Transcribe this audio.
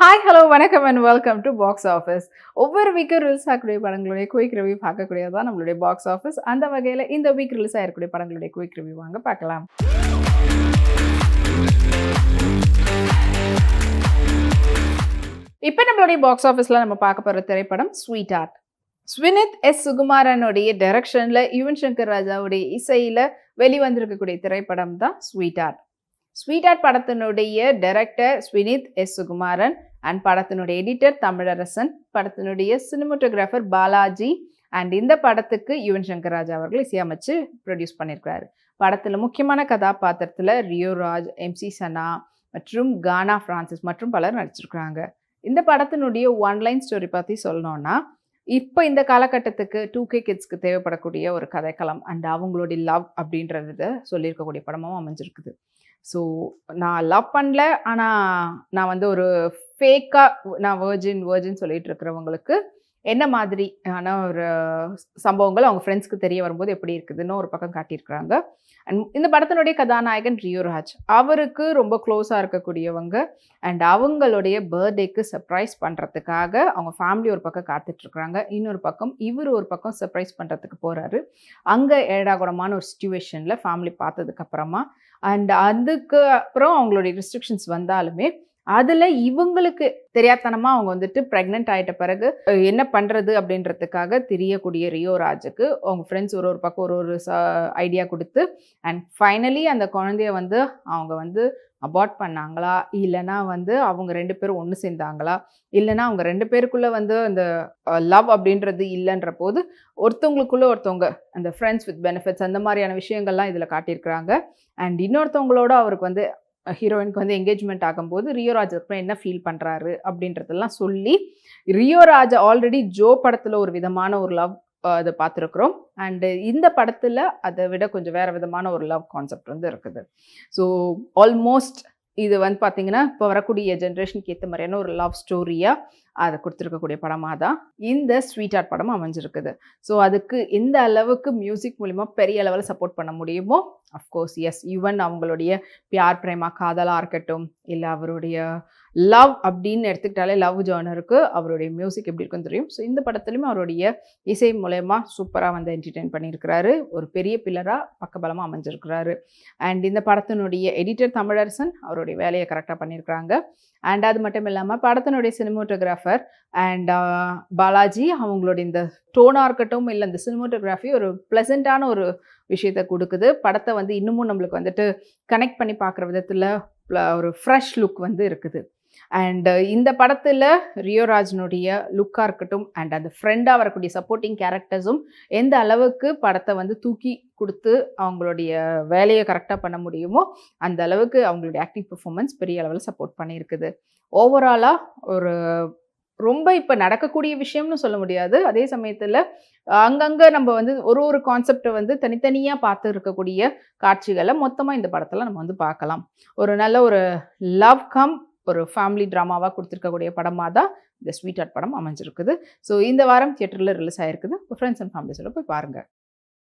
Hi hello வணக்கம் and welcome to box office. ஒவ்வொரு வீக்கும் release ஆகக்கூடிய படங்களுடைய குயிக் ரிவ்யூ பார்க்கக்கூடியது தான் நம்மளுடைய பாக்ஸ் ஆஃபீஸ். அந்த வகையில் இந்த வீக் ரிலீஸ் ஆகிருக்கக்கூடிய படங்களுடைய குயிக் ரிவ்யூ வாங்க பார்க்கலாம். இப்போ நம்மளுடைய பாக்ஸ் ஆஃபீஸில் நம்ம பார்க்க போகிற திரைப்படம் ஸ்வீட் ஆர்ட். ஸ்வினித் எஸ் சுகுமாரனுடைய டைரக்ஷனில் யுவன் சங்கர் ராஜாவுடைய இசையில் வெளிவந்திருக்கக்கூடிய திரைப்படம் தான் ஸ்வீட் ஆர்ட். ஸ்வீட் ஆர்ட் படத்தினுடைய டைரக்டர் ஸ்வினித் எஸ் சுகுமாரன் அண்ட் படத்தினுடைய எடிட்டர் தமிழரசன், படத்தினுடைய சினிமோட்டோகிராஃபர் பாலாஜி அண்ட் இந்த படத்துக்கு யுவன் சங்கர் ராஜா அவர்கள் இசையமைச்சு ப்ரொடியூஸ் பண்ணியிருக்கிறாரு. படத்தில் முக்கியமான கதாபாத்திரத்தில் ரியோ ராஜ், எம்சி சனா மற்றும் கானா ஃப்ரான்சிஸ் மற்றும் பலர் நடிச்சிருக்கிறாங்க. இந்த படத்தினுடைய ஒன்லைன் ஸ்டோரி பற்றி சொல்லணும்னா, இப்போ இந்த காலகட்டத்துக்கு 2K கிட்ஸ்க்கு தேவைப்படக்கூடிய ஒரு கதைக்களம் அண்ட் அவங்களுடைய லவ் அப்படின்றத சொல்லியிருக்கக்கூடிய படமும் அமைஞ்சிருக்குது. ஸோ நான் லவ் பண்ணல, ஆனால் நான் வந்து ஒரு ஃபேக்காக நான் வேர்ஜின் சொல்லிட்டு இருக்கிறவங்களுக்கு என்ன மாதிரி ஆனால் ஒரு சம்பவங்கள் அவங்க ஃப்ரெண்ட்ஸ்க்கு தெரிய வரும்போது எப்படி இருக்குதுன்னு ஒரு பக்கம் காட்டியிருக்கிறாங்க. அண்ட் இந்த படத்தினுடைய கதாநாயகன் ரியோ ராஜ், அவருக்கு ரொம்ப க்ளோஸாக இருக்கக்கூடியவங்க அண்ட் அவங்களுடைய பர்த்டேக்கு சர்ப்ரைஸ் பண்ணுறதுக்காக அவங்க ஃபேமிலி ஒரு பக்கம் காத்துட்ருக்குறாங்க. இன்னொரு பக்கம் இவர் ஒரு பக்கம் சர்ப்ரைஸ் பண்ணுறதுக்கு போகிறாரு. அங்கே ஏடாகுடமான ஒரு சுச்சுவேஷனில் ஃபேமிலி பார்த்ததுக்கப்புறமா அண்ட் அதுக்கு அப்புறம் அவங்களுடைய ரெஸ்ட்ரிக்ஷன்ஸ் வந்தாலுமே அதில் இவங்களுக்கு தெரியாதனமாக அவங்க வந்துட்டு ப்ரெக்னென்ட் ஆகிட்ட பிறகு என்ன பண்ணுறது அப்படின்றதுக்காக தெரியக்கூடிய ரியோ ராஜுக்கு அவங்க ஃப்ரெண்ட்ஸ் ஒரு பக்கம் ஒரு ஐடியா கொடுத்து அண்ட் ஃபைனலி அந்த குழந்தைய வந்து அவங்க வந்து அபார்ட் பண்ணாங்களா, இல்லைனா வந்து அவங்க 2 பேரும் ஒன்று சேர்ந்தாங்களா, இல்லைனா அவங்க 2 பேருக்குள்ளே வந்து அந்த லவ் அப்படின்றது இல்லைன்ற போது ஒருத்தவங்களுக்குள்ளே ஒருத்தவங்க அந்த ஃப்ரெண்ட்ஸ் வித் பெனிஃபிட்ஸ் அந்த மாதிரியான விஷயங்கள்லாம் இதில் காட்டியிருக்கிறாங்க. அண்ட் இன்னொருத்தவங்களோட அவருக்கு வந்து ஹீரோயினுக்கு வந்து என்கேஜ்மெண்ட் ஆகும்போது ரியோ ராஜ் அப்புறம் என்ன ஃபீல் பண்ணுறாரு அப்படின்றதெல்லாம் சொல்லி, ரியோ ராஜ் ஆல்ரெடி ஜோ படத்தில் ஒரு விதமான ஒரு லவ் அதை பார்த்துருக்குறோம். அண்டு இந்த படத்தில் அதை விட கொஞ்சம் வேறு விதமான ஒரு லவ் கான்செப்ட் வந்து இருக்குது. ஸோ ஆல்மோஸ்ட் இது வந்து பார்த்திங்கன்னா இப்போ வரக்கூடிய ஜென்ரேஷனுக்கு ஏற்ற மாதிரியான ஒரு லவ் ஸ்டோரியாக அதை கொடுத்துருக்கக்கூடிய படமாக தான் இந்த ஸ்வீட் ஆர்ட் படம் அமைஞ்சிருக்குது. ஸோ அதுக்கு எந்த அளவுக்கு மியூசிக் மூலிமா பெரிய லெவலில் சப்போர்ட் பண்ண முடியுமோ அஃப்கோர்ஸ் எஸ், யுவன் அவங்களுடைய பியார் பிரேமா காதலாக இருக்கட்டும், இல்லை அவருடைய லவ் அப்படின்னு எடுத்துக்கிட்டாலே லவ் ஜானருக்கு அவருடைய மியூசிக் எப்படி இருக்குன்னு தெரியும். ஸோ இந்த படத்துலையும் அவருடைய இசை மூலயமா சூப்பராக வந்து என்டர்டெயின் பண்ணியிருக்கிறாரு. ஒரு பெரிய பில்லராக பக்கபலமாக அமைஞ்சிருக்கிறாரு. அண்ட் இந்த படத்தினுடைய எடிட்டர் தமிழரசன் அவருடைய வேலையை கரெக்டாக பண்ணியிருக்கிறாங்க. அண்ட் அது மட்டும் இல்லாமல் படத்தினுடைய சினிமோட்டோகிராஃபர் அண்ட் பாலாஜி அவங்களுடைய இந்த டோனாக இருக்கட்டும், இல்லை இந்த சினிமோட்டோகிராஃபி ஒரு ப்ளசண்ட்டான ஒரு விஷயத்தை கொடுக்குது. படத்தை வந்து இன்னமும் நம்மளுக்கு வந்துட்டு கனெக்ட் பண்ணி பார்க்குற விதத்தில் ஒரு ஃப்ரெஷ் லுக் வந்து இருக்குது. அண்டு இந்த படத்தில் ரியோ ராஜனுடைய லுக்காக இருக்கட்டும் அண்ட் அந்த ஃப்ரெண்டாக வரக்கூடிய சப்போர்ட்டிங் கேரக்டர்ஸும் எந்த அளவுக்கு படத்தை வந்து தூக்கி கொடுத்து அவங்களுடைய வேலையை கரெக்டாக பண்ண முடியுமோ அந்த அளவுக்கு அவங்களுடைய ஆக்டிங் பெர்ஃபார்மன்ஸ் பெரிய அளவில் சப்போர்ட் பண்ணியிருக்குது. ஓவராலாக ஒரு ரொம்ப இப்போ நடக்கக்கூடிய விஷயம்னு சொல்ல முடியாது. அதே சமயத்தில் அங்கங்கே நம்ம வந்து ஒரு கான்செப்டை வந்து தனித்தனியாக பார்த்து இருக்கக்கூடிய காட்சிகளை மொத்தமாக இந்த படத்தில் நம்ம வந்து பார்க்கலாம். ஒரு நல்ல ஒரு லவ் கம் ஒரு ஃபேமிலி ட்ராமாவாக கொடுத்துருக்கக்கூடிய படமாக தான் இந்த ஸ்வீட் ஆர்ட் படம் அமைஞ்சிருக்குது. ஸோ இந்த வாரம் தியேட்டரில் ரிலீஸ் ஆகிருக்குது. ஃப்ரெண்ட்ஸ் அண்ட் ஃபேமிலிஸோட போய் பாருங்கள்.